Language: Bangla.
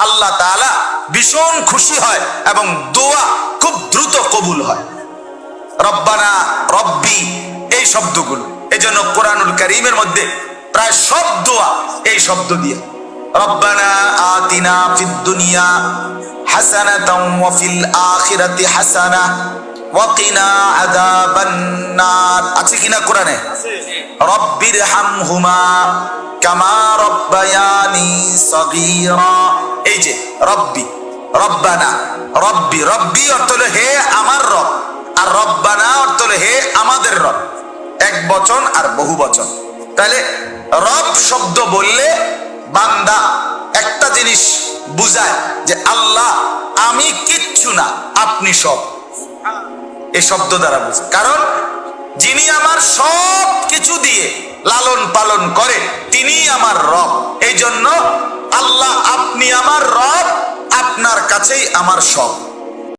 আল্লাহ তাআলা ভীষণ খুশি হয় এবং দোয়া খুব দ্রুত কবুল হয়। রব্বানা, রব্বি, এই শব্দগুলো, এজন্য কোরআনুল কারীমের মধ্যে প্রায় সব দোয়া এই শব্দ দিয়ে। রব্বানা আতিনা ফিদ দুনিয়া হাসানাতাও ওয়া ফিল আখিরাতি হাসানাহ ওয়া কিনা আযাবান নার। আছে কিনা কোরআনে? রব্বির হামহুমা কামা রব্বায়ানি সগীরা। এই যে রব্বি, রব্বানা, রব্বি, রব্বি অর্থ হলো হে আমার রব, আর রব্বানা অর্থ হলো হে আমাদের রব। এক বচন আর বহু বচন। তাহলে রব শব্দ বললে বান্দা একটা জিনিস বুঝায় যে আল্লাহ আমি কিচ্ছু না, আপনি সব। এই শব্দ দ্বারা বুঝে, কারণ যিনি আমার সব কিছু দিয়ে লালন পালন করে তিনি আমার রব। এই জন্য আল্লাহ আপনি আমার রব, আপনার কাছেই আমার সব।